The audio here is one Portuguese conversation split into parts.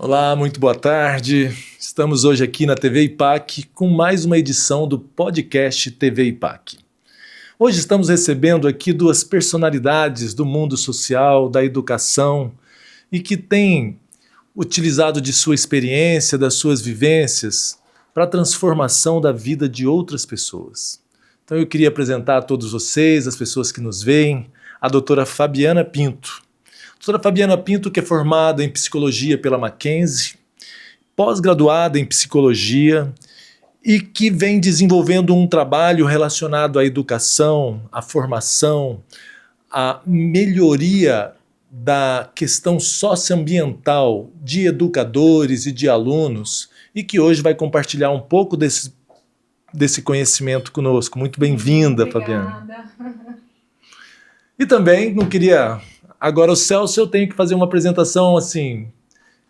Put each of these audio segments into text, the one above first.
Olá, muito boa tarde. Estamos hoje aqui na TV IPAC com mais uma edição do podcast TV IPAC. Hoje estamos recebendo aqui duas personalidades do mundo social, da educação e que têm utilizado de sua experiência, das suas vivências para a transformação da vida de outras pessoas. Então eu queria apresentar a todos vocês, as pessoas que nos veem, a doutora Fabiana Pinto. Doutora Fabiana Pinto, que é formada em psicologia pela Mackenzie, pós-graduada em psicologia e que vem desenvolvendo um trabalho relacionado à educação, à formação, à melhoria da questão socioambiental de educadores e de alunos e que hoje vai compartilhar um pouco desse conhecimento conosco. Muito bem-vinda, Fabiana. E também não queria... Agora, o Celso, eu tenho que fazer uma apresentação assim.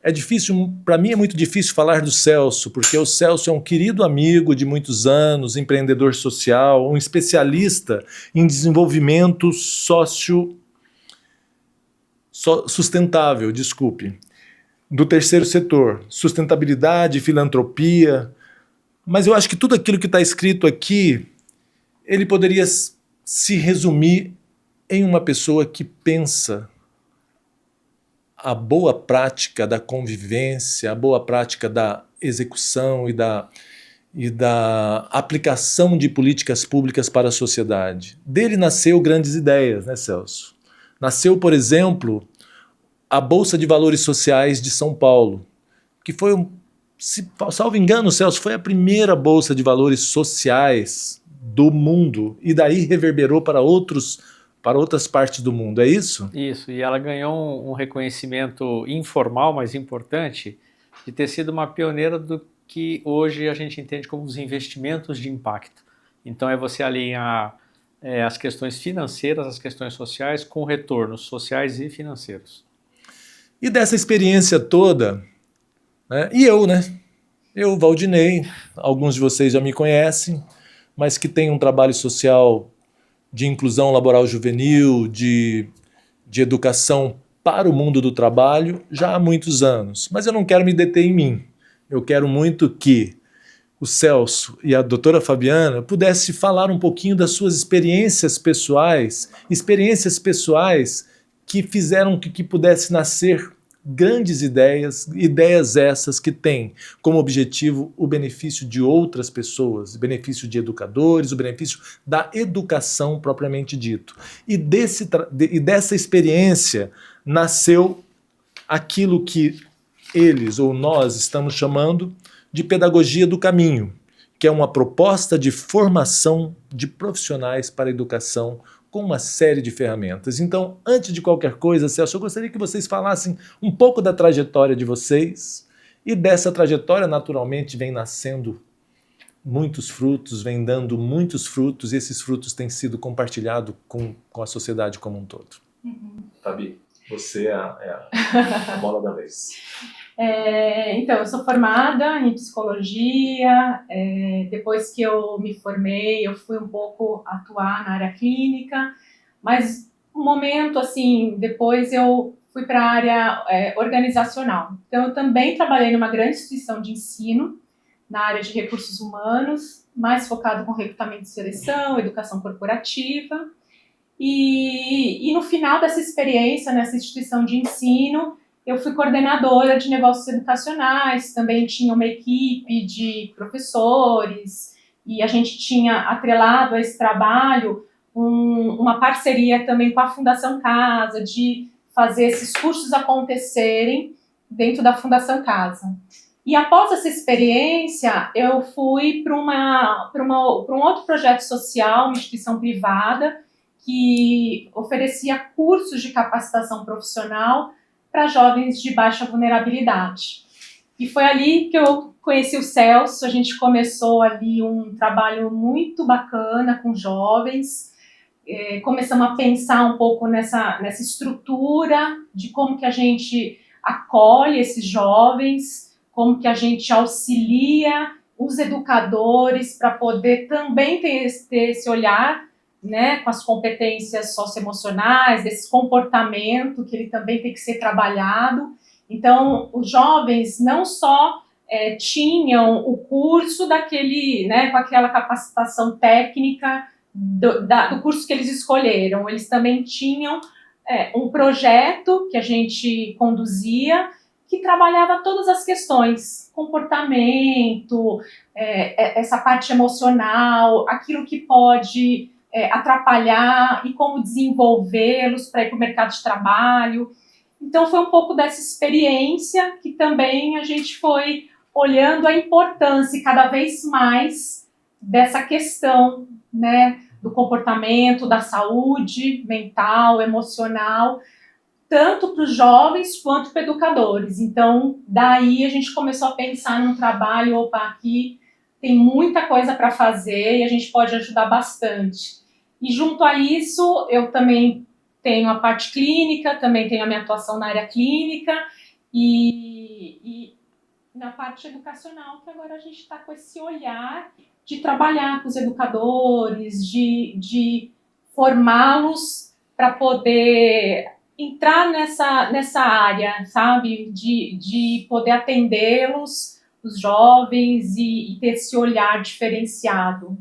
É difícil, para mim é muito difícil falar do Celso, porque o Celso é um querido amigo de muitos anos, empreendedor social, um especialista em desenvolvimento sustentável, do terceiro setor, sustentabilidade, filantropia. Mas eu acho que tudo aquilo que está escrito aqui, ele poderia se resumir em uma pessoa que pensa a boa prática da convivência, a boa prática da execução e da aplicação de políticas públicas para a sociedade. Dele nasceu grandes ideias, né, Celso? Nasceu, por exemplo, a Bolsa de Valores Sociais de São Paulo, que foi, salvo engano, Celso, foi a primeira Bolsa de Valores Sociais do mundo e daí reverberou para outras partes do mundo, é isso? Isso, e ela ganhou um reconhecimento informal, mas importante, de ter sido uma pioneira do que hoje a gente entende como os investimentos de impacto. Então é você alinhar as questões financeiras, as questões sociais, com retornos sociais e financeiros. E dessa experiência toda, né, eu, Valdinei, alguns de vocês já me conhecem, mas que tem um trabalho social de inclusão laboral juvenil, de educação para o mundo do trabalho já há muitos anos. Mas eu não quero me deter em mim. Eu quero muito que o Celso e a doutora Fabiana pudessem falar um pouquinho das suas experiências pessoais que fizeram que pudesse nascer grandes ideias essas que têm como objetivo o benefício de outras pessoas, o benefício de educadores, o benefício da educação propriamente dito. E dessa experiência nasceu aquilo que eles ou nós estamos chamando de pedagogia do caminho, que é uma proposta de formação de profissionais para a educação com uma série de ferramentas. Então, antes de qualquer coisa, Celso, eu gostaria que vocês falassem um pouco da trajetória de vocês, e dessa trajetória, naturalmente, vem nascendo muitos frutos, vem dando muitos frutos, e esses frutos têm sido compartilhados com a sociedade como um todo. Fabi, você é a bola da vez. Então, eu sou formada em psicologia, depois que eu me formei, eu fui um pouco atuar na área clínica, mas um momento, assim, depois eu fui para a área organizacional. Então, eu também trabalhei numa grande instituição de ensino, na área de recursos humanos, mais focado com recrutamento e seleção, educação corporativa, e no final dessa experiência, nessa instituição de ensino, eu fui coordenadora de negócios educacionais, também tinha uma equipe de professores e a gente tinha atrelado a esse trabalho uma parceria também com a Fundação Casa, de fazer esses cursos acontecerem dentro da Fundação Casa. E após essa experiência, eu fui para um outro projeto social, uma instituição privada, que oferecia cursos de capacitação profissional para jovens de baixa vulnerabilidade. E foi ali que eu conheci o Celso, a gente começou ali um trabalho muito bacana com jovens, começamos a pensar um pouco nessa estrutura de como que a gente acolhe esses jovens, como que a gente auxilia os educadores para poder também ter esse olhar, né, com as competências socioemocionais, desse comportamento que ele também tem que ser trabalhado. Então, os jovens não só tinham o curso daquele, né, com aquela capacitação técnica do curso que eles escolheram, eles também tinham um projeto que a gente conduzia que trabalhava todas as questões, comportamento, essa parte emocional, aquilo que pode atrapalhar e como desenvolvê-los para ir para o mercado de trabalho. Então, foi um pouco dessa experiência que também a gente foi olhando a importância cada vez mais dessa questão, né, do comportamento, da saúde mental, emocional, tanto para os jovens quanto para educadores. Então, daí a gente começou a pensar num trabalho, aqui tem muita coisa para fazer e a gente pode ajudar bastante. E junto a isso, eu também tenho a parte clínica, também tenho a minha atuação na área clínica e na parte educacional, que agora a gente está com esse olhar de trabalhar com os educadores, de formá-los para poder entrar nessa área, sabe? De poder atendê-los, os jovens, e ter esse olhar diferenciado.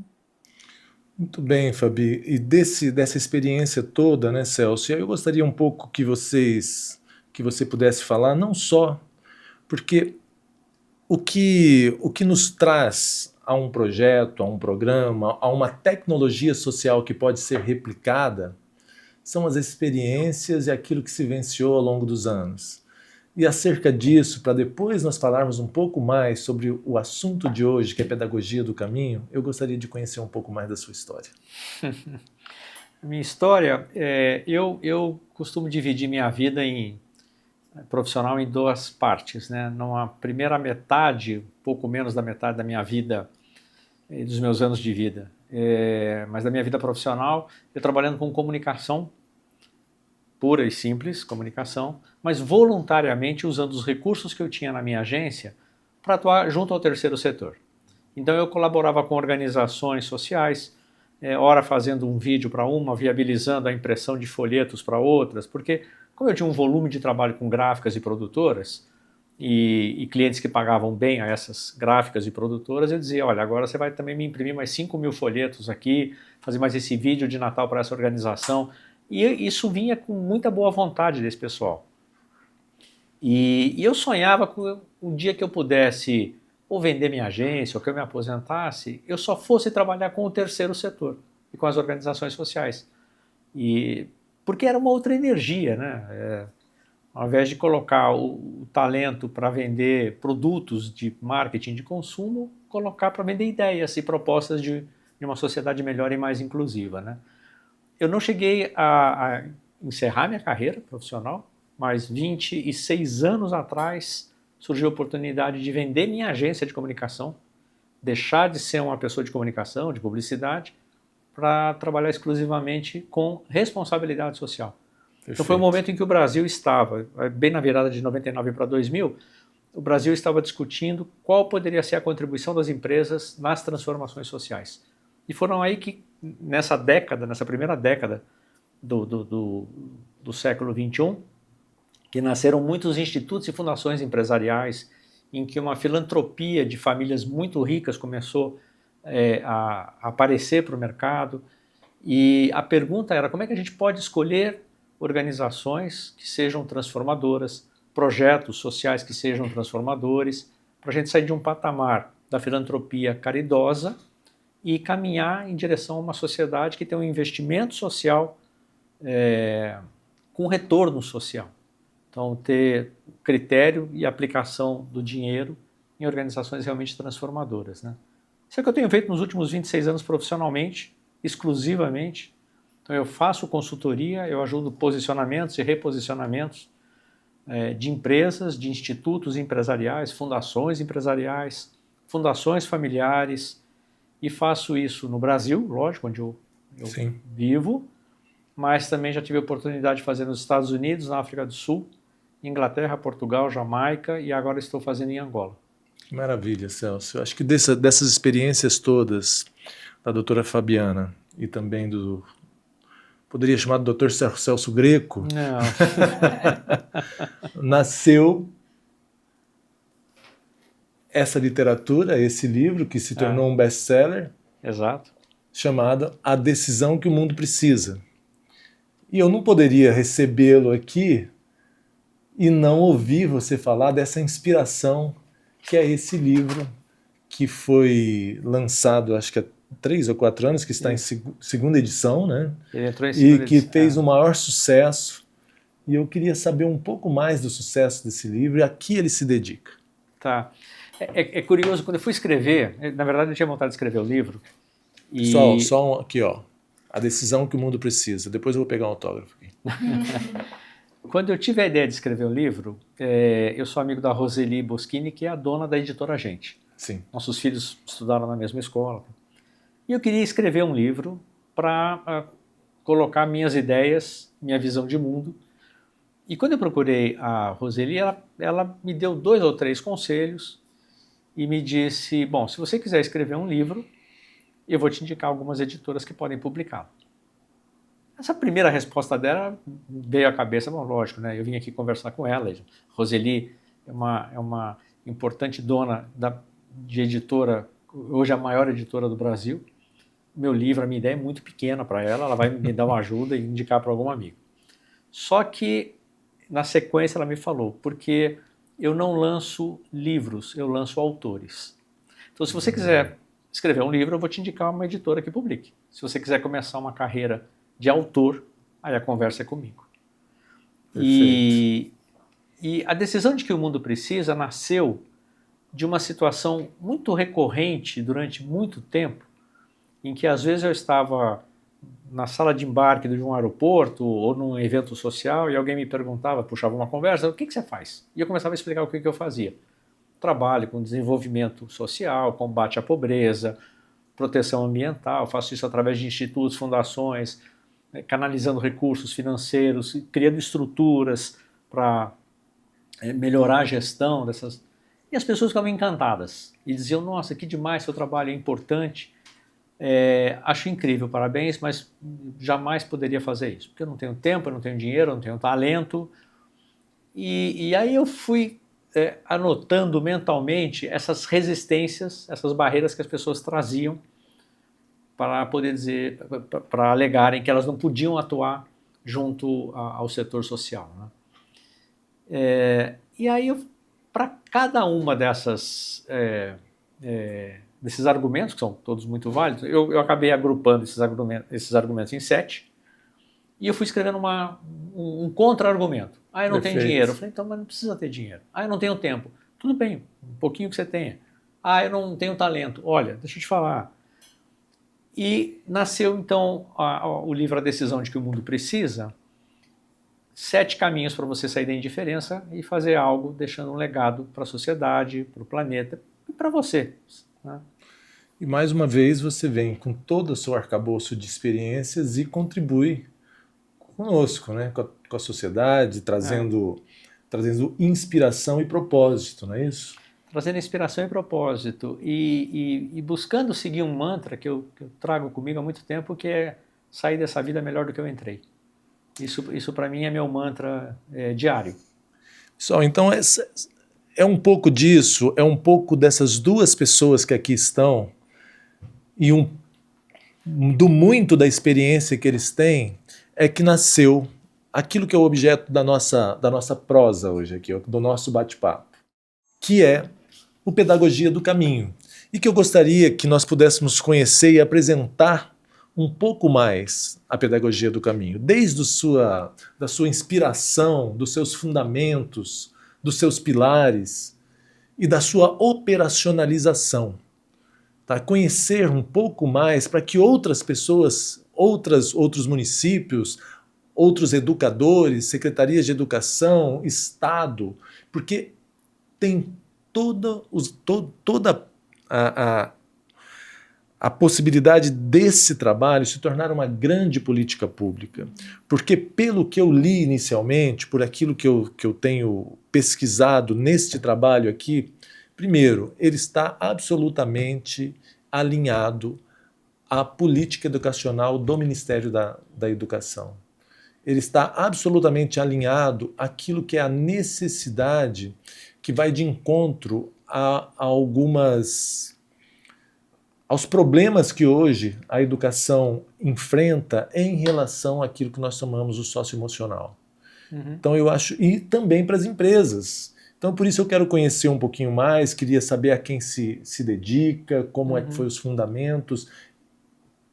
Muito bem, Fabi. E dessa experiência toda, né, Celso, eu gostaria um pouco que você pudesse falar, não só, porque o que nos traz a um projeto, a um programa, a uma tecnologia social que pode ser replicada, são as experiências e aquilo que se venciou ao longo dos anos. E acerca disso, para depois nós falarmos um pouco mais sobre o assunto de hoje, que é pedagogia do caminho, eu gostaria de conhecer um pouco mais da sua história. Minha história, eu costumo dividir minha vida profissional em duas partes, né? Numa primeira metade, pouco menos da metade da minha vida, dos meus anos de vida, mas da minha vida profissional, eu trabalhando com comunicação, pura e simples, comunicação, mas voluntariamente usando os recursos que eu tinha na minha agência para atuar junto ao terceiro setor. Então eu colaborava com organizações sociais, ora fazendo um vídeo para uma, viabilizando a impressão de folhetos para outras, porque como eu tinha um volume de trabalho com gráficas e produtoras, e clientes que pagavam bem a essas gráficas e produtoras, eu dizia, olha, agora você vai também me imprimir mais 5.000 folhetos aqui, fazer mais esse vídeo de Natal para essa organização. E isso vinha com muita boa vontade desse pessoal. E eu sonhava com um dia que eu pudesse ou vender minha agência, ou que eu me aposentasse, eu só fosse trabalhar com o terceiro setor e com as organizações sociais. Porque era uma outra energia, né? Ao invés de colocar o talento para vender produtos de marketing de consumo, colocar para vender ideias e propostas de uma sociedade melhor e mais inclusiva, né? Eu não cheguei a encerrar minha carreira profissional, mas 26 anos atrás surgiu a oportunidade de vender minha agência de comunicação, deixar de ser uma pessoa de comunicação, de publicidade, para trabalhar exclusivamente com responsabilidade social. Perfeito. Então foi um momento em que o Brasil estava, bem na virada de 99 para 2000, o Brasil estava discutindo qual poderia ser a contribuição das empresas nas transformações sociais. E foram aí que, nessa primeira década do século XXI, que nasceram muitos institutos e fundações empresariais, em que uma filantropia de famílias muito ricas começou a aparecer para o mercado. E a pergunta era, como é que a gente pode escolher organizações que sejam transformadoras, projetos sociais que sejam transformadores, para a gente sair de um patamar da filantropia caridosa e caminhar em direção a uma sociedade que tem um investimento social com retorno social. Então, ter critério e aplicação do dinheiro em organizações realmente transformadoras, né? Isso é o que eu tenho feito nos últimos 26 anos profissionalmente, exclusivamente. Então, eu faço consultoria, eu ajudo posicionamentos e reposicionamentos de empresas, de institutos empresariais, fundações empresariais, fundações familiares, e faço isso no Brasil, lógico, onde eu vivo, mas também já tive a oportunidade de fazer nos Estados Unidos, na África do Sul, Inglaterra, Portugal, Jamaica, e agora estou fazendo em Angola. Que maravilha, Celso. Eu acho que dessas experiências todas da doutora Fabiana e também poderia chamar do doutor Celso Greco, não. nasceu essa literatura, esse livro que se tornou um best-seller, Exato. chamado A Decisão que o Mundo Precisa. E eu não poderia recebê-lo aqui e não ouvir você falar dessa inspiração que é esse livro que foi lançado, acho que há 3 ou 4 anos, que está em segunda edição, né? Ele entrou em segunda E que edição. fez o maior sucesso. E eu queria saber um pouco mais do sucesso desse livro e a que ele se dedica. Tá. É curioso, quando eu fui escrever, na verdade eu tinha vontade de escrever o livro. E... Aqui, ó. A Decisão que o Mundo Precisa. Depois eu vou pegar um autógrafo aqui. Quando eu tive a ideia de escrever o livro, eu sou amigo da Roseli Boschini, que é a dona da editora Gente. Sim. Nossos filhos estudaram na mesma escola. E eu queria escrever um livro para colocar minhas ideias, minha visão de mundo. E quando eu procurei a Roseli, ela me deu 2 ou 3 conselhos e me disse, bom, se você quiser escrever um livro, eu vou te indicar algumas editoras que podem publicá-lo. Essa primeira resposta dela veio à cabeça, bom, lógico, né? Eu vim aqui conversar com ela. Roseli é uma importante dona de editora, hoje a maior editora do Brasil. Meu livro, a minha ideia é muito pequena para ela, ela vai me dar uma ajuda e indicar para algum amigo. Só que, na sequência, ela me falou, porque eu não lanço livros, eu lanço autores. Então, se você quiser escrever um livro, eu vou te indicar uma editora que publique. Se você quiser começar uma carreira de autor, aí a conversa é comigo. E a Decisão de que o Mundo Precisa nasceu de uma situação muito recorrente durante muito tempo, em que às vezes eu estava na sala de embarque de um aeroporto ou num evento social e alguém me perguntava, puxava uma conversa, o que você faz? E eu começava a explicar o que eu fazia. Trabalho com desenvolvimento social, combate à pobreza, proteção ambiental, faço isso através de institutos, fundações, canalizando recursos financeiros, criando estruturas para melhorar a gestão dessas... E as pessoas ficavam encantadas e diziam, nossa, que demais, seu trabalho é importante, acho incrível, parabéns, mas jamais poderia fazer isso, porque eu não tenho tempo, eu não tenho dinheiro, eu não tenho talento. E aí eu fui anotando mentalmente essas resistências, essas barreiras que as pessoas traziam para poder dizer, para alegarem que elas não podiam atuar junto ao setor social, né? E aí, para cada uma desses argumentos, que são todos muito válidos, eu acabei agrupando esses argumentos em 7, e eu fui escrevendo um contra-argumento. Ah, eu não tenho dinheiro. Eu falei, então, mas não precisa ter dinheiro. Ah, eu não tenho tempo. Tudo bem, um pouquinho que você tenha. Ah, eu não tenho talento. Olha, deixa eu te falar. E nasceu, então, o livro A Decisão de que o Mundo Precisa, 7 caminhos para você sair da indiferença e fazer algo deixando um legado para a sociedade, para o planeta e para você, né? E mais uma vez você vem com todo o seu arcabouço de experiências e contribui conosco, né? com a sociedade, trazendo inspiração e propósito, não é isso? Trazendo inspiração e propósito e buscando seguir um mantra que eu trago comigo há muito tempo, que é sair dessa vida melhor do que eu entrei. Isso para mim é meu mantra diário. Pessoal, então é um pouco disso, é um pouco dessas 2 pessoas que aqui estão e do muito da experiência que eles têm é que nasceu aquilo que é o objeto da nossa prosa hoje aqui, do nosso bate-papo, que é o Pedagogia do Caminho, e que eu gostaria que nós pudéssemos conhecer e apresentar um pouco mais a Pedagogia do Caminho, desde da sua inspiração, dos seus fundamentos, dos seus pilares e da sua operacionalização. Tá? Conhecer um pouco mais para que outras pessoas, outros municípios, outros educadores, secretarias de educação, Estado, porque tem toda a possibilidade desse trabalho se tornar uma grande política pública. Porque pelo que eu li inicialmente, por aquilo que eu tenho pesquisado neste trabalho aqui, primeiro, ele está absolutamente alinhado à política educacional do Ministério da Educação. Ele está absolutamente alinhado àquilo que é a necessidade que vai de encontro aos problemas que hoje a educação enfrenta em relação àquilo que nós chamamos o socioemocional. Então eu acho, e também para as empresas. Então por isso eu quero conhecer um pouquinho mais, queria saber a quem se dedica, como é que foi os fundamentos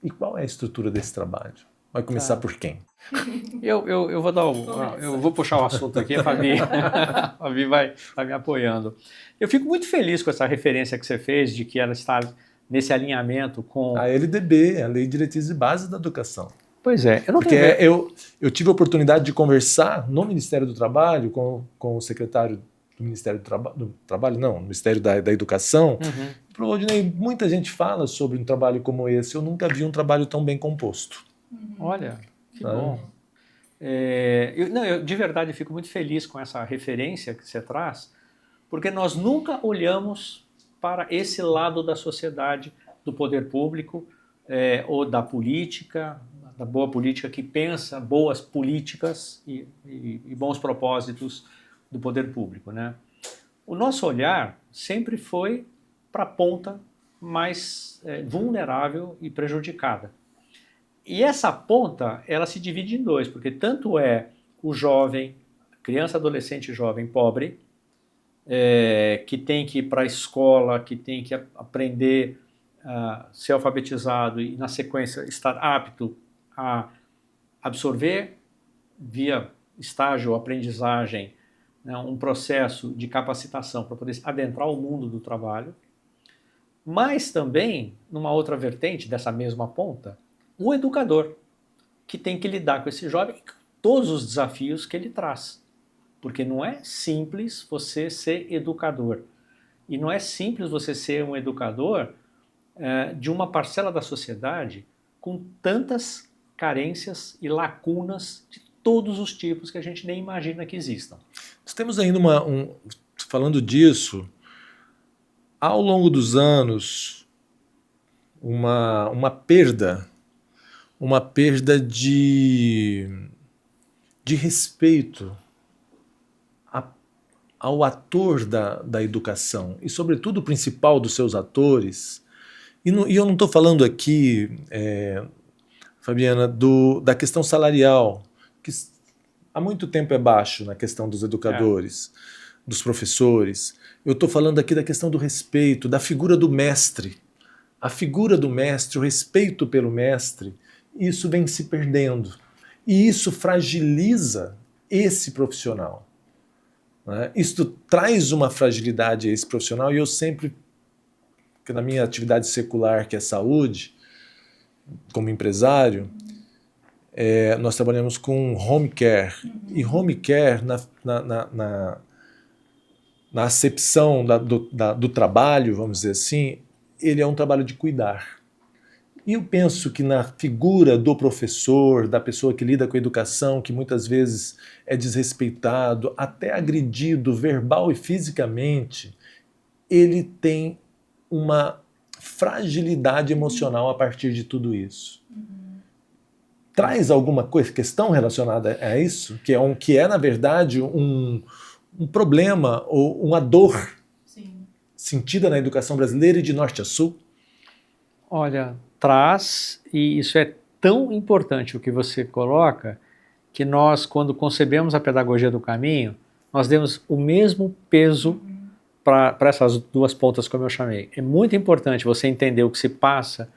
e qual é a estrutura desse trabalho. Vai começar por quem? Eu vou eu vou puxar o assunto aqui, a Fabi vai me apoiando. Eu fico muito feliz com essa referência que você fez de que ela está nesse alinhamento com... A LDB, a Lei de Diretrizes e Bases da Educação. Pois é. Porque eu tive a oportunidade de conversar no Ministério do Trabalho com o secretário do Ministério do Trabalho, não, no Ministério da Educação. Falou, Odinei, muita gente fala sobre um trabalho como esse, eu nunca vi um trabalho tão bem composto. Olha, que bom. Eu de verdade fico muito feliz com essa referência que você traz, porque nós nunca olhamos para esse lado da sociedade, do poder público, ou da política, da boa política que pensa boas políticas e bons propósitos do poder público, né? O nosso olhar sempre foi para a ponta mais vulnerável e prejudicada. E essa ponta, ela se divide em dois, porque tanto é o jovem, criança, adolescente, jovem pobre, que tem que ir para a escola, que tem que aprender a ser alfabetizado e, na sequência, estar apto a absorver, via estágio ou aprendizagem, né, um processo de capacitação para poder adentrar o mundo do trabalho, mas também, numa outra vertente dessa mesma ponta, o educador, que tem que lidar com esse jovem e com todos os desafios que ele traz. Porque não é simples você ser educador. E não é simples você ser um educador de uma parcela da sociedade com tantas carências e lacunas de todos os tipos que a gente nem imagina que existam. Nós temos ainda falando disso, ao longo dos anos, uma perda de respeito ao ator da educação e, sobretudo, o principal dos seus atores. E eu não estou falando aqui, Fabiana, da questão salarial, que há muito tempo é baixo na questão dos educadores, dos professores. Eu estou falando aqui da questão do respeito, da figura do mestre. A figura do mestre, o respeito pelo mestre, isso vem se perdendo. E isso fragiliza esse profissional. Isto traz uma fragilidade a esse profissional e eu sempre, na minha atividade secular, que é saúde, como empresário, nós trabalhamos com home care. E home care, na acepção do trabalho, vamos dizer assim, ele é um trabalho de cuidar. E eu penso que na figura do professor, da pessoa que lida com a educação, que muitas vezes é desrespeitado, até agredido verbal e fisicamente, ele tem uma fragilidade emocional a partir de tudo isso. Traz alguma questão relacionada a isso? Que é na verdade, um problema ou uma dor sentida na educação brasileira e de norte a sul? Olha, traz, e isso é tão importante o que você coloca, que nós, quando concebemos a pedagogia do caminho, nós demos o mesmo peso para essas duas pontas, como eu chamei. É muito importante você entender o que se passa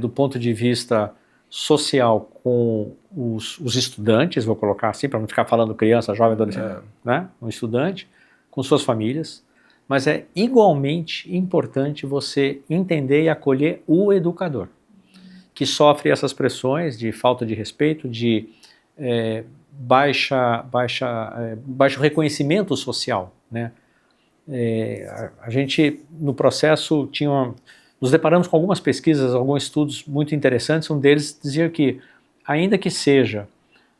do ponto de vista social com os estudantes, vou colocar assim, para não ficar falando criança, jovem, adolescente, né? Um estudante, com suas famílias, mas é igualmente importante você entender e acolher o educador, que sofre essas pressões de falta de respeito, de baixo reconhecimento social, né? A gente, no processo, nos deparamos com algumas pesquisas, alguns estudos muito interessantes. Um deles dizia que, ainda que seja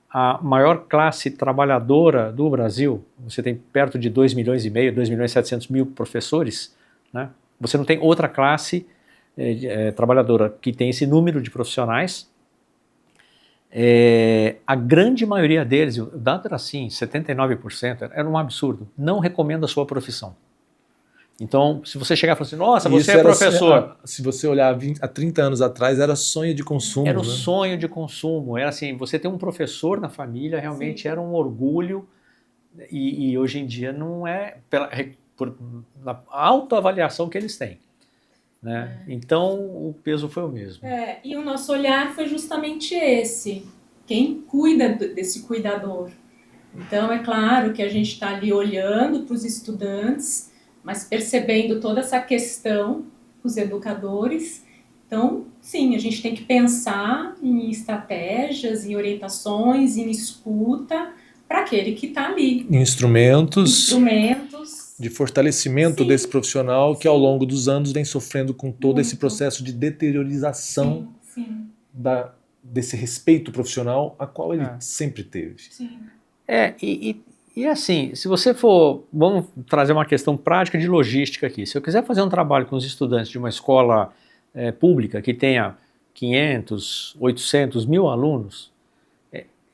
a maior classe trabalhadora do Brasil, você tem perto de 2,5 milhões, 2.700.000 professores, né? Você não tem outra classe trabalhadora que tem esse número de profissionais. A grande maioria deles, o dado era assim, 79%, era um absurdo, não recomenda a sua profissão. Então, se você chegar e falar assim, nossa, E você isso é era, professor. se você olhar há 30 anos atrás, era sonho de consumo. Era o né? sonho de consumo. Era assim, você ter um professor na família realmente Sim. era um orgulho. E hoje em dia não é por a autoavaliação que eles têm. Né? Então, o peso foi o mesmo. E o nosso olhar foi justamente esse. Quem cuida desse cuidador? Então, é claro que a gente está ali olhando para os estudantes, mas percebendo toda essa questão, os educadores. Então, sim, a gente tem que pensar em estratégias, em orientações, em escuta para aquele que está ali. Instrumentos de fortalecimento Sim. desse profissional que ao longo dos anos vem sofrendo com todo esse Muito. processo de deteriorização Sim. desse respeito profissional a qual ele sempre teve. Sim. E assim, se você for, vamos trazer uma questão prática de logística aqui. Se eu quiser fazer um trabalho com os estudantes de uma escola pública que tenha 500, 800, 1000 alunos,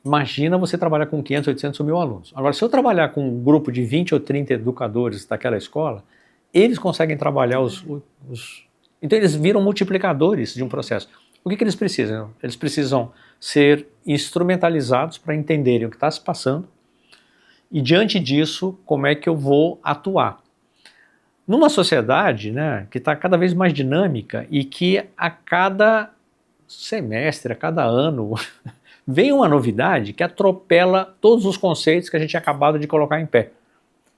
imagina você trabalhar com 500, 800 ou 1000 alunos. Agora, se eu trabalhar com um grupo de 20 ou 30 educadores daquela escola, eles conseguem trabalhar Então, eles viram multiplicadores de um processo. O que eles precisam? Eles precisam ser instrumentalizados para entenderem o que está se passando e, diante disso, como é que eu vou atuar. Numa sociedade, né, que está cada vez mais dinâmica e que a cada semestre, a cada ano... vem uma novidade que atropela todos os conceitos que a gente tinha acabado de colocar em pé.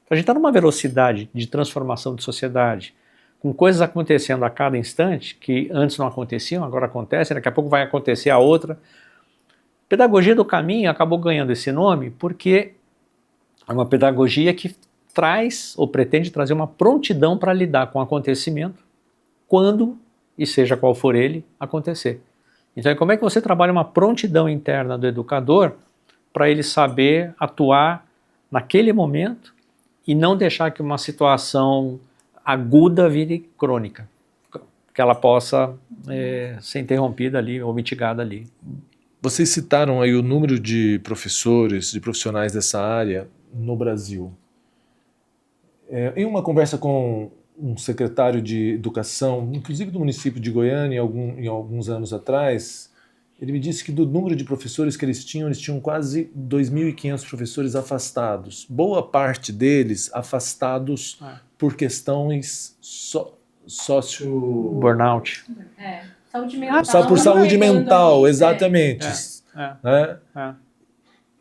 A gente está numa velocidade de transformação de sociedade, com coisas acontecendo a cada instante, que antes não aconteciam, agora acontecem, daqui a pouco vai acontecer a outra. Pedagogia do caminho acabou ganhando esse nome porque é uma pedagogia que traz, ou pretende trazer uma prontidão para lidar com o acontecimento, quando, e seja qual for ele, acontecer. Então, como é que você trabalha uma prontidão interna do educador para ele saber atuar naquele momento e não deixar que uma situação aguda vire crônica, que ela possa ser interrompida ali ou mitigada ali. Vocês citaram aí o número de professores, de profissionais dessa área no Brasil. Em uma conversa com um secretário de educação, inclusive do município de Goiânia, em alguns anos atrás, ele me disse que do número de professores que eles tinham quase 2.500 professores afastados. Boa parte deles afastados por questões burnout. Saúde mental. Por saúde mental, exatamente.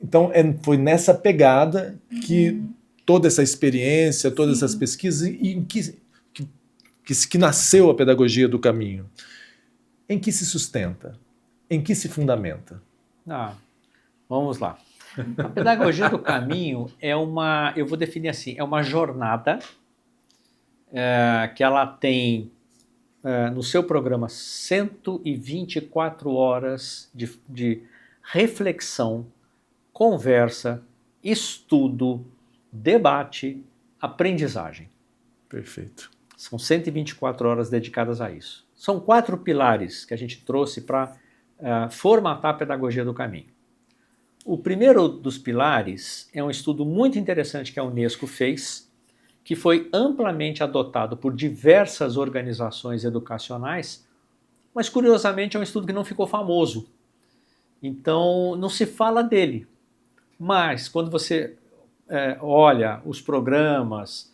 Então, foi nessa pegada que toda essa experiência, todas essas pesquisas, e que nasceu a pedagogia do caminho. Em que se sustenta? Em que se fundamenta? Vamos lá. A pedagogia do caminho eu vou definir assim, é uma jornada que ela tem no seu programa 124 horas de reflexão, conversa, estudo, debate, aprendizagem. Perfeito. São 124 horas dedicadas a isso. São 4 pilares que a gente trouxe para formatar a pedagogia do caminho. O primeiro dos pilares é um estudo muito interessante que a Unesco fez, que foi amplamente adotado por diversas organizações educacionais, mas curiosamente é um estudo que não ficou famoso. Então não se fala dele. Mas quando você olha os programas,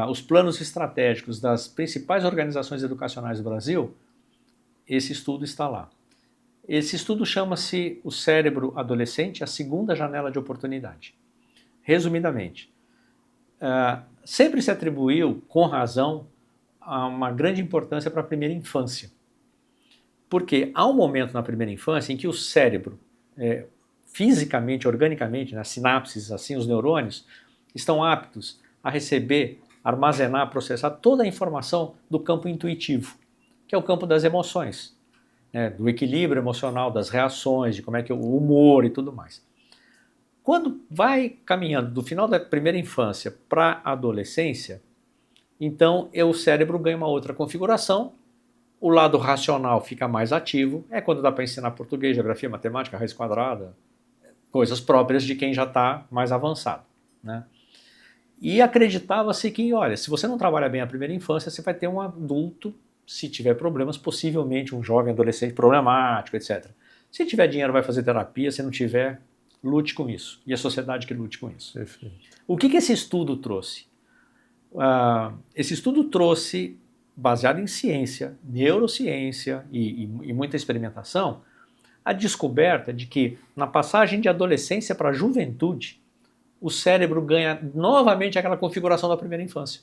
os planos estratégicos das principais organizações educacionais do Brasil, esse estudo está lá. Esse estudo chama-se O Cérebro Adolescente, a Segunda Janela de Oportunidade. Resumidamente, sempre se atribuiu, com razão, uma grande importância para a primeira infância. Porque há um momento na primeira infância em que o cérebro, fisicamente, organicamente, nas sinapses, assim, os neurônios, estão aptos a receber, armazenar, processar toda a informação do campo intuitivo, que é o campo das emoções, do equilíbrio emocional, das reações, de como é que é o humor e tudo mais. Quando vai caminhando do final da primeira infância para a adolescência, então o cérebro ganha uma outra configuração, o lado racional fica mais ativo, é quando dá para ensinar português, geografia, matemática, raiz quadrada, coisas próprias de quem já está mais avançado, né? E acreditava-se que, olha, se você não trabalha bem a primeira infância, você vai ter um adulto, se tiver problemas, possivelmente um jovem adolescente problemático, etc. Se tiver dinheiro, vai fazer terapia, se não tiver, lute com isso. E a sociedade que lute com isso. Perfeito. O que esse estudo trouxe? Esse estudo trouxe, baseado em ciência, neurociência e muita experimentação, a descoberta de que na passagem de adolescência para a juventude, o cérebro ganha novamente aquela configuração da primeira infância.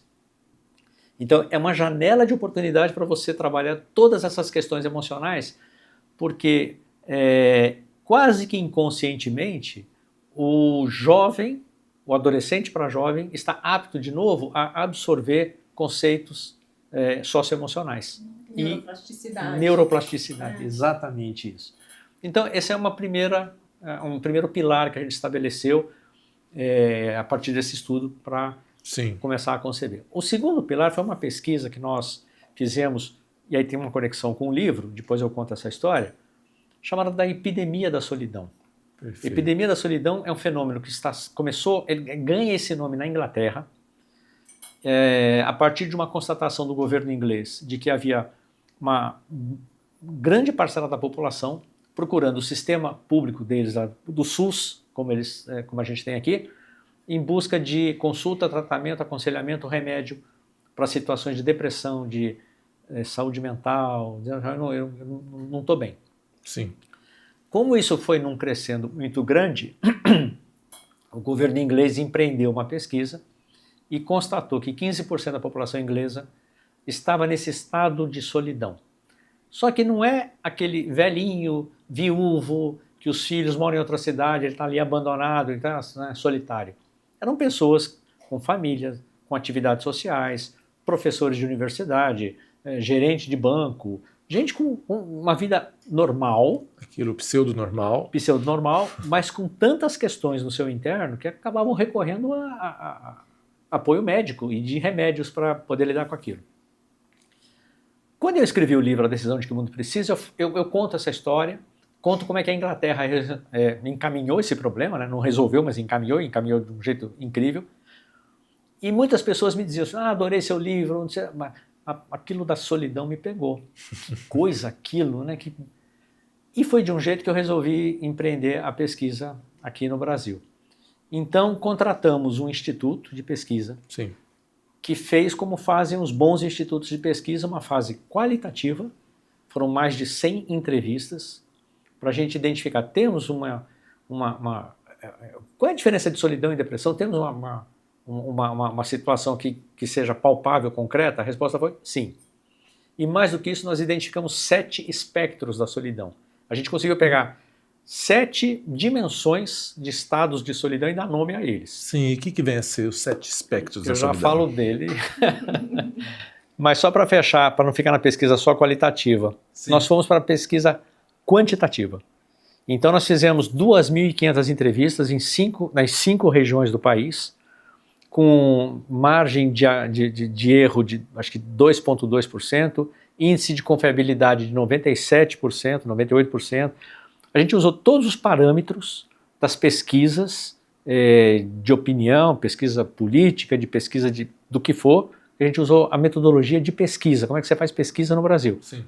Então é uma janela de oportunidade para você trabalhar todas essas questões emocionais, porque quase que inconscientemente o jovem, o adolescente para jovem, está apto de novo a absorver conceitos socioemocionais. Neuroplasticidade. Neuroplasticidade, exatamente isso. Então esse é um primeiro pilar que a gente estabeleceu a partir desse estudo para começar a conceber. O segundo pilar foi uma pesquisa que nós fizemos, e aí tem uma conexão com o livro, depois eu conto essa história, chamada da epidemia da solidão. Perfeito. Epidemia da solidão é um fenômeno que ele ganha esse nome na Inglaterra, a partir de uma constatação do governo inglês de que havia uma grande parcela da população procurando o sistema público deles, do SUS, como a gente tem aqui, em busca de consulta, tratamento, aconselhamento, remédio para situações de depressão, de saúde mental, eu não estou bem. Sim. Como isso foi num crescendo muito grande, o governo inglês empreendeu uma pesquisa e constatou que 15% da população inglesa estava nesse estado de solidão. Só que não é aquele velhinho, viúvo, que os filhos moram em outra cidade, ele está ali abandonado, então, solitário. Eram pessoas com famílias, com atividades sociais, professores de universidade, gerente de banco, gente com uma vida normal. Aquilo pseudo-normal. Pseudo-normal, mas com tantas questões no seu interno que acabavam recorrendo a apoio médico e de remédios para poder lidar com aquilo. Quando eu escrevi o livro A Decisão de que o Mundo Precisa, eu conto essa história, conto como é que a Inglaterra encaminhou esse problema, né? Não resolveu, mas encaminhou de um jeito incrível. E muitas pessoas me diziam assim, adorei seu livro, não sei, mas aquilo da solidão me pegou. Que coisa aquilo, né? E foi de um jeito que eu resolvi empreender a pesquisa aqui no Brasil. Então, contratamos um instituto de pesquisa. Sim. Que fez como fazem os bons institutos de pesquisa, uma fase qualitativa, foram mais de 100 entrevistas, para a gente identificar, temos qual é a diferença de solidão e depressão? Temos uma situação que seja palpável, concreta? A resposta foi sim. E mais do que isso, nós identificamos 7 espectros da solidão. A gente conseguiu pegar 7 dimensões de estados de solidão e dar nome a eles. Sim, e o que vem a ser os 7 espectros da solidão? Eu já falo dele. Mas só para fechar, para não ficar na pesquisa só qualitativa, sim, nós fomos para a pesquisa quantitativa. Então nós fizemos 2.500 entrevistas nas 5 regiões do país, com margem de erro de acho que 2,2%, índice de confiabilidade de 97%, 98%. A gente usou todos os parâmetros das pesquisas de opinião, pesquisa política, de pesquisa do que for. A gente usou a metodologia de pesquisa. Como é que você faz pesquisa no Brasil? Sim.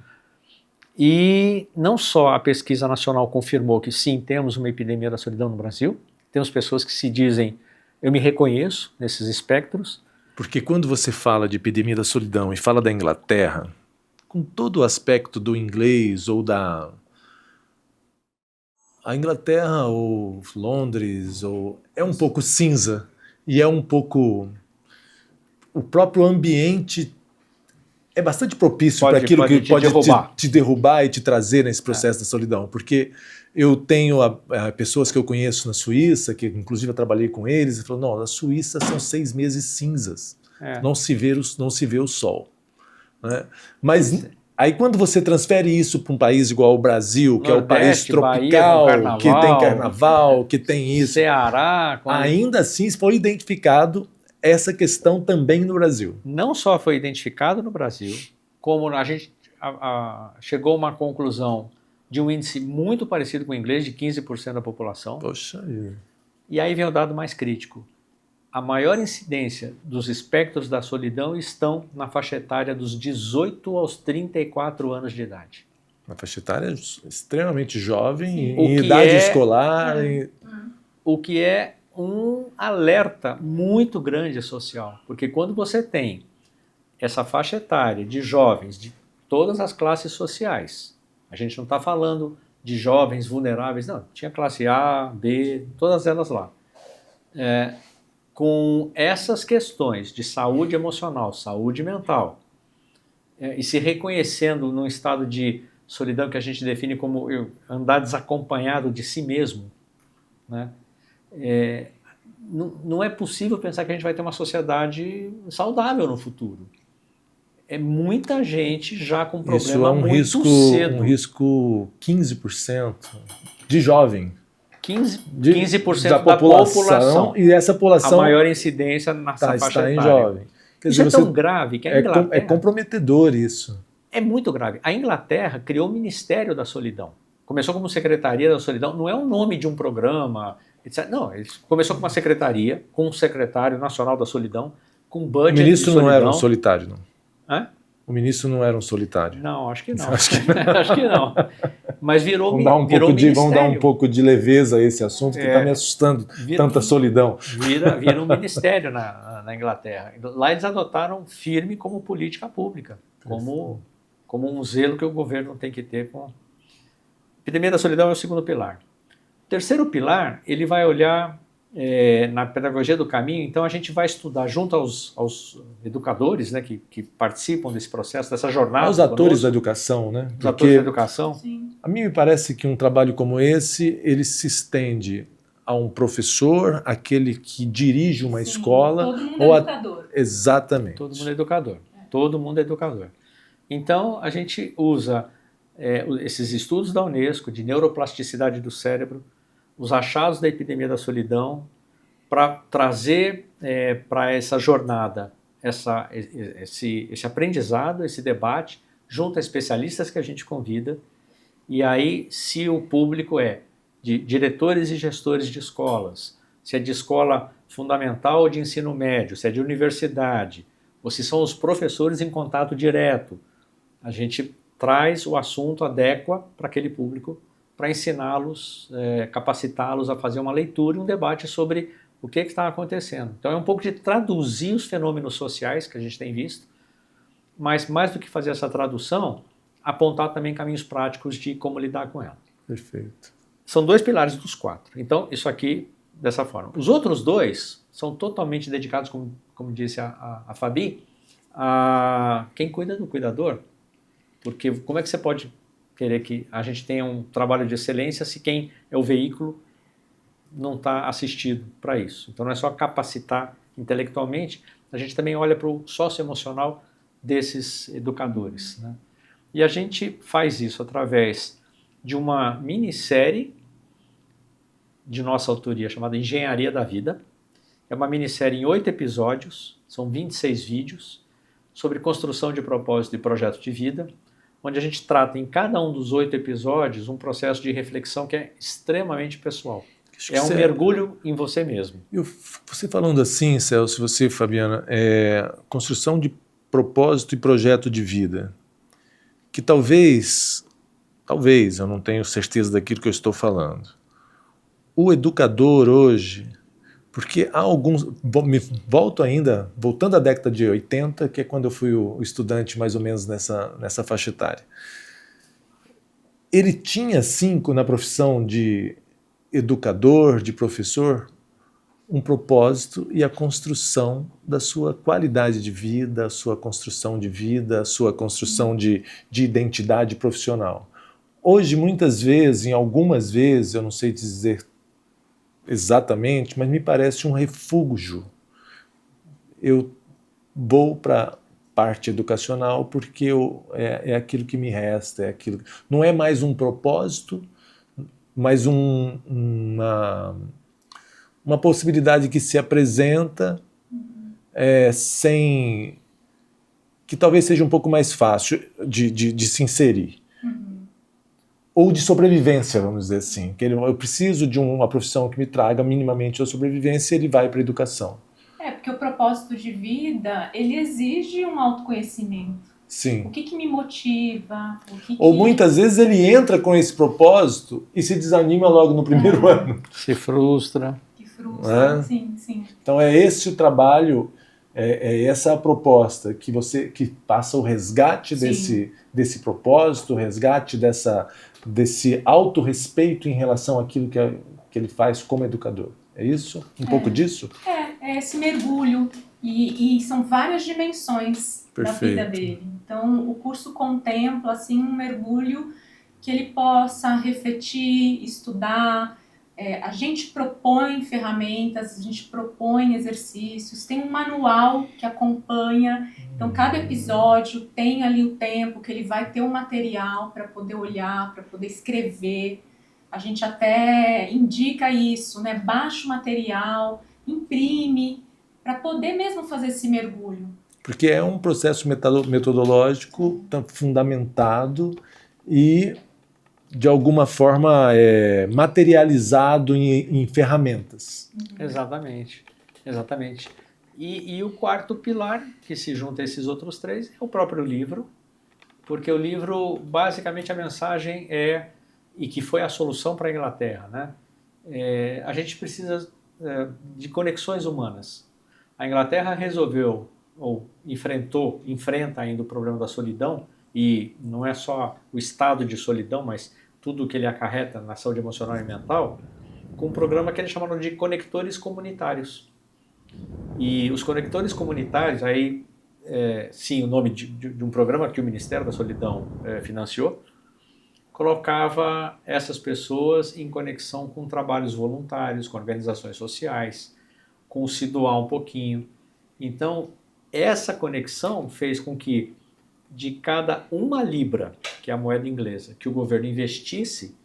E não só a pesquisa nacional confirmou que sim, temos uma epidemia da solidão no Brasil, temos pessoas que se dizem, eu me reconheço nesses espectros. Porque quando você fala de epidemia da solidão e fala da Inglaterra, com todo o aspecto do inglês ou a Inglaterra ou Londres é um pouco cinza e é um pouco o próprio ambiente é bastante propício para aquilo que pode te derrubar e te trazer nesse processo da solidão, porque eu tenho pessoas que eu conheço na Suíça, que inclusive eu trabalhei com eles, e falaram, não, na Suíça são 6 meses cinzas, não se vê o sol, né? Mas aí quando você transfere isso para um país igual ao Brasil, que Nordeste, é o país tropical, Bahia, que tem carnaval, que tem isso, Ceará, ainda assim foi identificado essa questão também no Brasil. Não só foi identificado no Brasil, como a gente chegou a uma conclusão de um índice muito parecido com o inglês, de 15% da população. Poxa. E aí vem o dado mais crítico. a maior incidência dos espectros da solidão estão na faixa etária dos 18 aos 34 anos de idade. Uma faixa etária extremamente jovem, Sim. em idade escolar. O que é um alerta muito grande social, porque quando você tem essa faixa etária de jovens de todas as classes sociais, a gente não está falando de jovens vulneráveis, não, tinha classe A, B, todas elas lá. Com essas questões de saúde emocional, saúde mental, e se reconhecendo num estado de solidão que a gente define como andar desacompanhado de si mesmo, né? Não é possível pensar que a gente vai ter uma sociedade saudável no futuro. É muita gente já com problema Isso é um muito risco, cedo. um risco 15% de jovem. 15% da população. E essa população a maior incidência nessa faixa está etária. em jovem. Quer Isso dizer, é tão grave que a Inglaterra... É comprometedor isso. É muito grave. A Inglaterra criou o Ministério da Solidão. Começou como Secretaria da Solidão, não é o nome de um programa, etc. Não, ele começou com uma secretaria, com um secretário nacional da solidão, com budget de solidão. O ministro não era um solitário, não? Hã? O ministro não era um solitário. Não, acho que não. Acho que não. Mas virou vamos dar um pouco de leveza a esse assunto, que está me assustando, tanta solidão. Vira um ministério na Inglaterra. Lá eles adotaram firme como política pública, como um zelo que o governo tem que ter com... Epidemia da solidão é o segundo pilar. O terceiro pilar, ele vai olhar na pedagogia do caminho, então a gente vai estudar junto aos educadores, né, que participam desse processo, dessa jornada. Aos atores da educação, né? Os atores da educação. Sim. A mim me parece que um trabalho como esse, ele se estende a um professor, aquele que dirige uma escola. Todo mundo é educador. Exatamente. Todo mundo é educador. Todo mundo é educador. Então, a gente usa esses estudos da Unesco de neuroplasticidade do cérebro, os achados da epidemia da solidão, para trazer para essa jornada esse aprendizado, esse debate, junto a especialistas que a gente convida. E aí, se o público é de diretores e gestores de escolas, se é de escola fundamental ou de ensino médio, se é de universidade, ou se são os professores em contato direto, a gente traz o assunto, adequa para aquele público, para ensiná-los, capacitá-los a fazer uma leitura e um debate sobre o que está acontecendo. Então é um pouco de traduzir os fenômenos sociais que a gente tem visto, mas mais do que fazer essa tradução, apontar também caminhos práticos de como lidar com ela. Perfeito. São 2 pilares dos 4. Então, isso aqui, dessa forma. Os outros 2 são totalmente dedicados, como disse a Fabi, a quem cuida do cuidador. Porque como é que você pode querer que a gente tenha um trabalho de excelência se quem é o veículo não está assistido para isso? Então não é só capacitar intelectualmente, a gente também olha para o socioemocional desses educadores, né? E a gente faz isso através de uma minissérie de nossa autoria chamada Engenharia da Vida. É uma minissérie em 8 episódios, são 26 vídeos, sobre construção de propósito e projeto de vida, onde a gente trata em cada um dos 8 episódios um processo de reflexão que é extremamente pessoal. É um mergulho em você mesmo. Você falando assim, Celso, você, Fabiana, construção de propósito e projeto de vida, que talvez, eu não tenho certeza daquilo que eu estou falando, o educador hoje, porque há alguns, voltando à década de 80, que é quando eu fui o estudante mais ou menos nessa faixa etária, ele tinha, sim, na profissão de educador, de professor, um propósito e a construção da sua qualidade de vida, a sua construção de vida, a sua construção de identidade profissional. Hoje, muitas vezes, em algumas vezes, eu não sei dizer exatamente, mas me parece um refúgio. Eu vou para a parte educacional porque é aquilo que me resta, não é mais um propósito, mas uma possibilidade que se apresenta que talvez seja um pouco mais fácil de se inserir. Ou de sobrevivência, vamos dizer assim. Que eu preciso de uma profissão que me traga minimamente a sobrevivência e ele vai para a educação. Porque o propósito de vida, ele exige um autoconhecimento. Sim. O que me motiva? Ou muitas vezes ele entra com esse propósito e se desanima logo no primeiro ano. Se frustra. Que frustra, sim. Então é esse o trabalho, é essa a proposta, que passa o resgate desse propósito, o resgate desse autorrespeito em relação àquilo que ele faz como educador. É isso? Um pouco disso? É esse mergulho. E são várias dimensões da vida dele. Então, o curso contempla assim, um mergulho que ele possa refletir, estudar. A gente propõe ferramentas, a gente propõe exercícios, tem um manual que acompanha. Então, cada episódio tem ali o tempo que ele vai ter um material para poder olhar, para poder escrever. A gente até indica isso, né? Baixa o material, imprime, para poder mesmo fazer esse mergulho. Porque é um processo metodológico fundamentado e, de alguma forma, materializado em ferramentas. Exatamente. E o quarto pilar, que se junta a esses outros três, é o próprio livro, porque o livro, basicamente, a mensagem e que foi a solução para a Inglaterra, né? A gente precisa de conexões humanas. A Inglaterra resolveu, ou enfrenta ainda o problema da solidão, e não é só o estado de solidão, mas tudo o que ele acarreta na saúde emocional e mental, com um programa que eles chamaram de conectores comunitários. E os conectores comunitários, aí, sim, o nome de um programa que o Ministério da Solidão financiou, colocava essas pessoas em conexão com trabalhos voluntários, com organizações sociais, com se doar um pouquinho. Então, essa conexão fez com que de cada 1 libra, que é a moeda inglesa, que o governo investisse,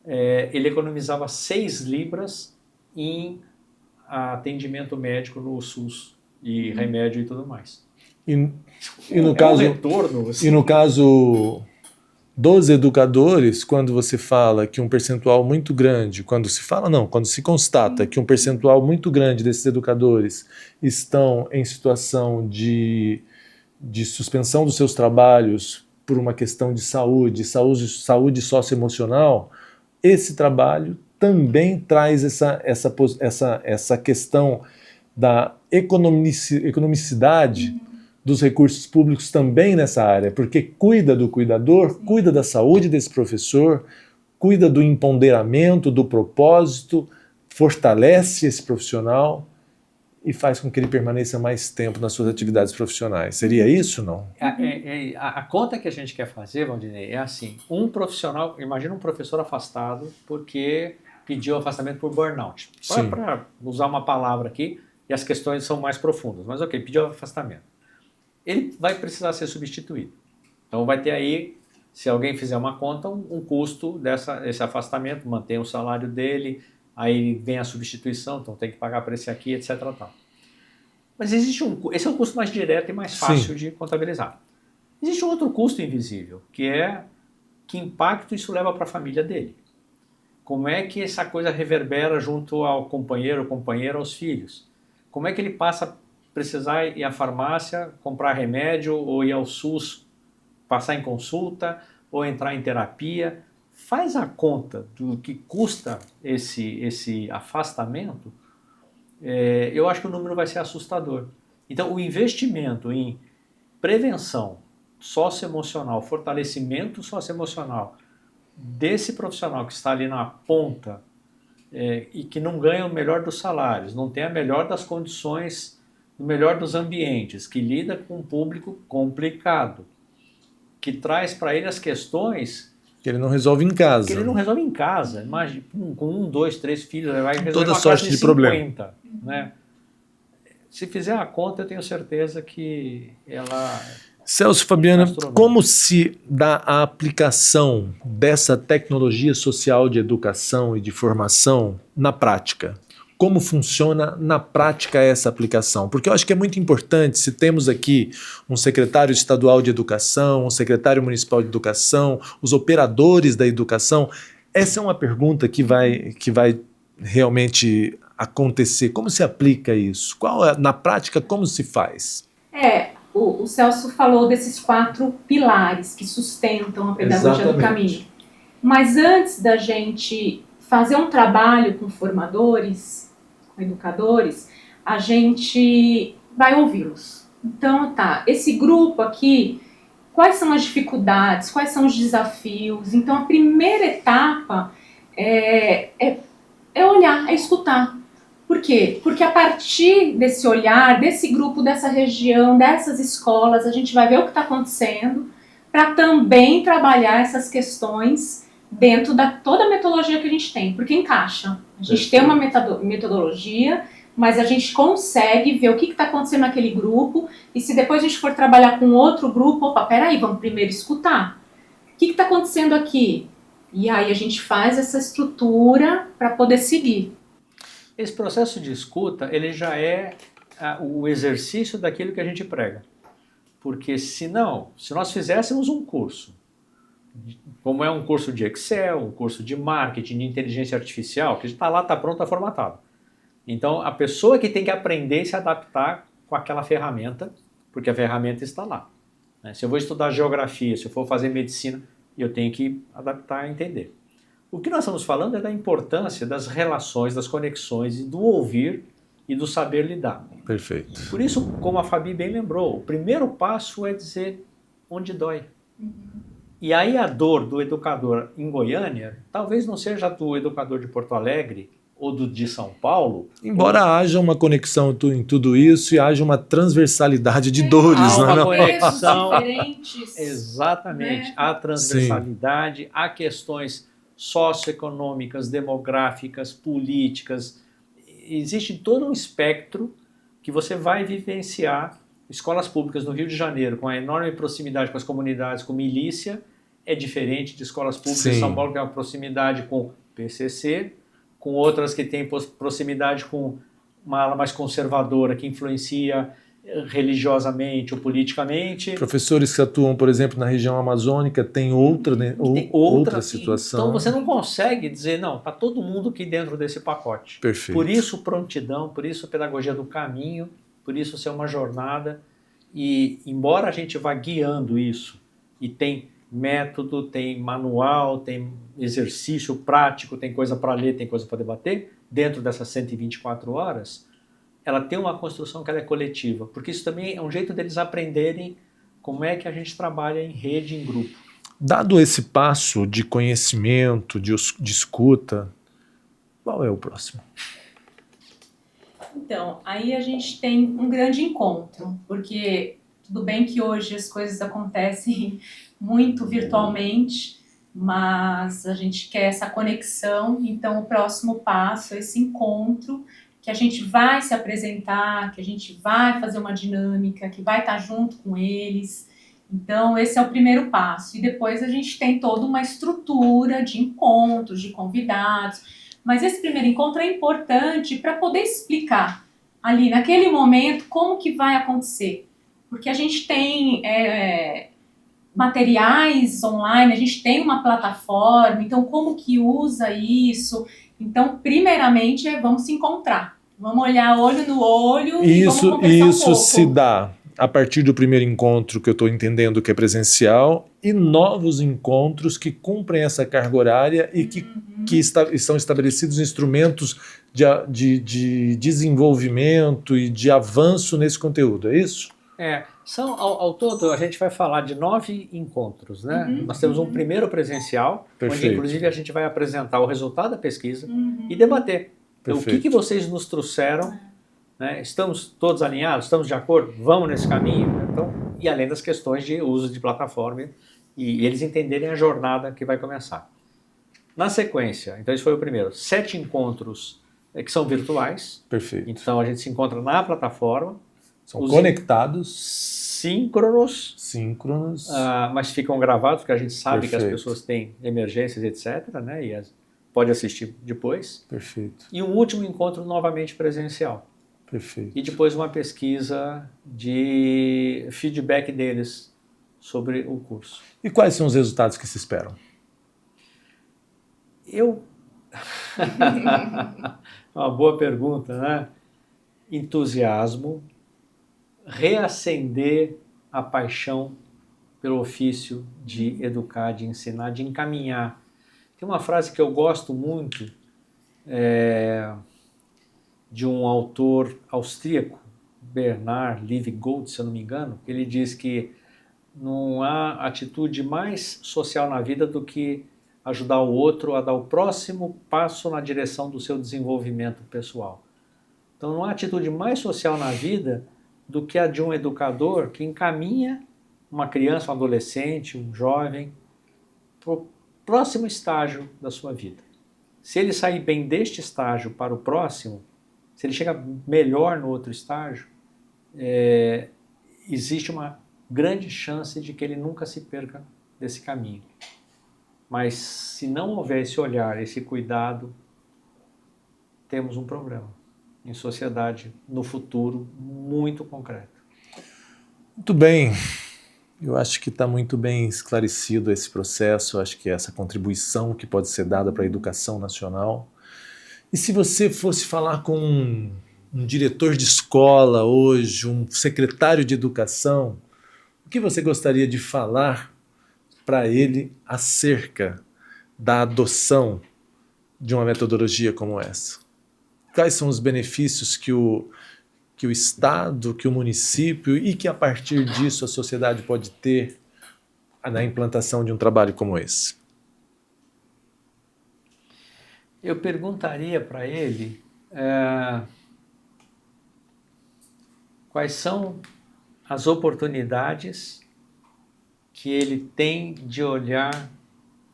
ele economizava 6 libras em atendimento médico no SUS e remédio e tudo mais. E no caso, um retorno, assim. E no caso dos educadores, quando você fala que um percentual muito grande, quando se constata que um percentual muito grande desses educadores estão em situação de suspensão dos seus trabalhos por uma questão de saúde socioemocional, esse trabalho também traz essa questão da economicidade dos recursos públicos também nessa área, porque cuida do cuidador, cuida da saúde desse professor, cuida do empoderamento, do propósito, fortalece esse profissional e faz com que ele permaneça mais tempo nas suas atividades profissionais. Seria isso, não? A conta que a gente quer fazer, Valdinei, é assim, um profissional, imagina um professor afastado porque pediu afastamento por burnout. Para usar uma palavra aqui, e as questões são mais profundas, mas ok, pediu afastamento. Ele vai precisar ser substituído. Então vai ter aí, se alguém fizer uma conta, um custo desse afastamento, mantém o salário dele, aí vem a substituição, então tem que pagar para esse aqui, etc. Tal. Mas esse é um custo mais direto e mais fácil de contabilizar. Existe um outro custo invisível, que impacto isso leva para a família dele. Como é que essa coisa reverbera junto ao companheiro, aos filhos? Como é que ele passa a precisar ir à farmácia, comprar remédio, ou ir ao SUS, passar em consulta, ou entrar em terapia? Faz a conta do que custa esse afastamento, eu acho que o número vai ser assustador. Então, o investimento em prevenção socioemocional, fortalecimento socioemocional desse profissional que está ali na ponta e que não ganha o melhor dos salários, não tem a melhor das condições, o melhor dos ambientes, que lida com um público complicado, que traz para ele as questões que ele não resolve em casa. Imagina, com 1, 2, 3 filhos, ele vai resolver toda uma sorte casa de 50, problema. né? Se fizer a conta, eu tenho certeza que ela... Celso, Fabiana, como se dá a aplicação dessa tecnologia social de educação e de formação na prática? Como funciona na prática essa aplicação? Porque eu acho que é muito importante, se temos aqui um secretário estadual de educação, um secretário municipal de educação, os operadores da educação, essa é uma pergunta que vai realmente acontecer? Como se aplica isso? Na prática, como se faz? O Celso falou desses 4 pilares que sustentam a pedagogia do caminho. Mas antes da gente fazer um trabalho com formadores, com educadores, a gente vai ouvi-los. Então, esse grupo aqui, quais são as dificuldades, quais são os desafios? Então, a primeira etapa é olhar, é escutar. Por quê? Porque a partir desse olhar, desse grupo, dessa região, dessas escolas, a gente vai ver o que está acontecendo para também trabalhar essas questões dentro da toda a metodologia que a gente tem, porque encaixa. A gente tem uma metodologia, mas a gente consegue ver o que está acontecendo naquele grupo, e se depois a gente for trabalhar com outro grupo, peraí, vamos primeiro escutar. O que está acontecendo aqui? E aí a gente faz essa estrutura para poder seguir. Esse processo de escuta, ele já é o exercício daquilo que a gente prega. Porque se nós fizéssemos um curso, como é um curso de Excel, um curso de marketing, de inteligência artificial, que está lá, está pronto, está formatado. Então, a pessoa que tem que aprender a se adaptar com aquela ferramenta, porque a ferramenta está lá. Se eu vou estudar geografia, se eu for fazer medicina, eu tenho que adaptar e entender. O que nós estamos falando é da importância das relações, das conexões, do ouvir e do saber lidar. Perfeito. Por isso, como a Fabi bem lembrou, o primeiro passo é dizer onde dói. E aí a dor do educador em Goiânia talvez não seja do educador de Porto Alegre ou de São Paulo. Embora haja uma conexão em tudo isso e haja uma transversalidade de dores. Há uma não? conexão. Diferentes. Exatamente. Há transversalidade, há questões socioeconômicas, demográficas, políticas. Existe todo um espectro que você vai vivenciar. Escolas públicas no Rio de Janeiro, com a enorme proximidade com as comunidades, com milícia, é diferente de escolas públicas em São Paulo, que tem uma proximidade com PCC, com outras que têm proximidade com uma ala mais conservadora, que influencia religiosamente ou politicamente. Professores que atuam, por exemplo, na região amazônica têm outra situação. Então você não consegue dizer, não, está todo mundo aqui dentro desse pacote. Perfeito. Por isso prontidão, por isso pedagogia do caminho, por isso ser uma jornada. E embora a gente vá guiando isso, e tem método, tem manual, tem exercício prático, tem coisa para ler, tem coisa para debater, dentro dessas 124 horas, ela tem uma construção que ela é coletiva, porque isso também é um jeito deles aprenderem como é que a gente trabalha em rede, em grupo. Dado esse passo de conhecimento, de escuta, qual é o próximo? Então, aí a gente tem um grande encontro, porque tudo bem que hoje as coisas acontecem muito virtualmente, mas a gente quer essa conexão, então o próximo passo é esse encontro, que a gente vai se apresentar, que a gente vai fazer uma dinâmica, que vai estar junto com eles. Então, esse é o primeiro passo. E depois a gente tem toda uma estrutura de encontros, de convidados. Mas esse primeiro encontro é importante para poder explicar ali, naquele momento, como que vai acontecer. Porque a gente tem materiais online, a gente tem uma plataforma, então como que usa isso? Então, primeiramente, vamos se encontrar. Vamos olhar olho no olho e vamos conversar um pouco. Se dá a partir do primeiro encontro, que eu estou entendendo que é presencial, e novos encontros que cumprem essa carga horária e que estão estabelecidos instrumentos de desenvolvimento e de avanço nesse conteúdo, é isso? Ao todo, a gente vai falar de 9 encontros, né? Nós temos um primeiro presencial, onde inclusive a gente vai apresentar o resultado da pesquisa e debater. Então, o que vocês nos trouxeram, né? Estamos todos alinhados? Estamos de acordo? Vamos nesse caminho? Então, e além das questões de uso de plataforma e eles entenderem a jornada que vai começar. Na sequência, então esse foi o primeiro, 7 encontros que são virtuais. Perfeito. Então a gente se encontra na plataforma. São conectados. Síncronos, mas ficam gravados, porque a gente sabe que as pessoas têm emergências, etc., né? E pode assistir depois. Perfeito. E um último encontro novamente presencial. Perfeito. E depois uma pesquisa de feedback deles sobre o curso. E quais são os resultados que se esperam? Uma boa pergunta, né? Entusiasmo, reacender a paixão pelo ofício de educar, de ensinar, de encaminhar. Tem uma frase que eu gosto muito, de um autor austríaco, Bernard Liebig-Gold, se eu não me engano, ele diz que não há atitude mais social na vida do que ajudar o outro a dar o próximo passo na direção do seu desenvolvimento pessoal. Então não há atitude mais social na vida do que a de um educador que encaminha uma criança, um adolescente, um jovem para o próximo estágio da sua vida. Se ele sair bem deste estágio para o próximo, se ele chega melhor no outro estágio, existe uma grande chance de que ele nunca se perca desse caminho. Mas se não houver esse olhar, esse cuidado, temos um problema em sociedade no futuro muito concreto. Muito bem, eu acho que está muito bem esclarecido esse processo, acho que essa contribuição que pode ser dada para a educação nacional. E se você fosse falar com um diretor de escola hoje, um secretário de educação, o que você gostaria de falar para ele acerca da adoção de uma metodologia como essa? Quais são os benefícios que o Estado, que o município e que a partir disso a sociedade pode ter na implantação de um trabalho como esse? Eu perguntaria para ele quais são as oportunidades que ele tem de olhar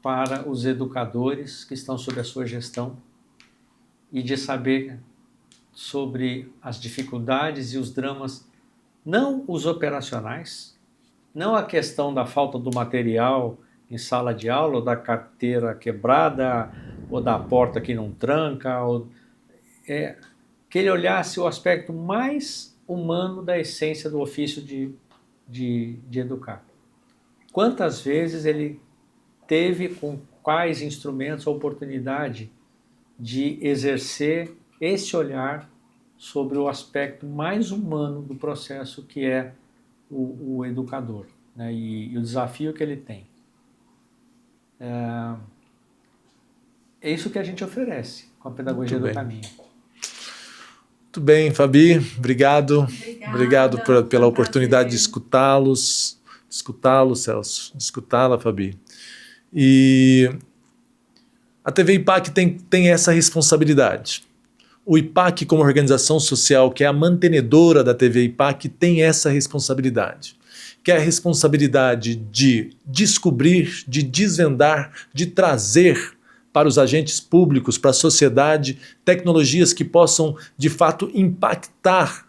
para os educadores que estão sob a sua gestão e de saber sobre as dificuldades e os dramas, não os operacionais, não a questão da falta do material em sala de aula, ou da carteira quebrada, ou da porta que não tranca, que ele olhasse o aspecto mais humano da essência do ofício de educar. Quantas vezes ele teve, com quais instrumentos, a oportunidade de exercer esse olhar sobre o aspecto mais humano do processo que é o educador, né? E o desafio que ele tem. É isso que a gente oferece com a pedagogia do caminho. Muito bem, Fabi, obrigado. Obrigado pela oportunidade de escutá-los, Celso, escutá-la, Fabi. E a TV IPAC tem essa responsabilidade. O IPAC, como organização social, que é a mantenedora da TV IPAC, tem essa responsabilidade, que é a responsabilidade de descobrir, de desvendar, de trazer para os agentes públicos, para a sociedade, tecnologias que possam, de fato, impactar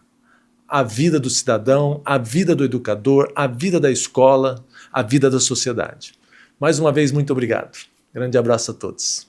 a vida do cidadão, a vida do educador, a vida da escola, a vida da sociedade. Mais uma vez, muito obrigado. Grande abraço a todos.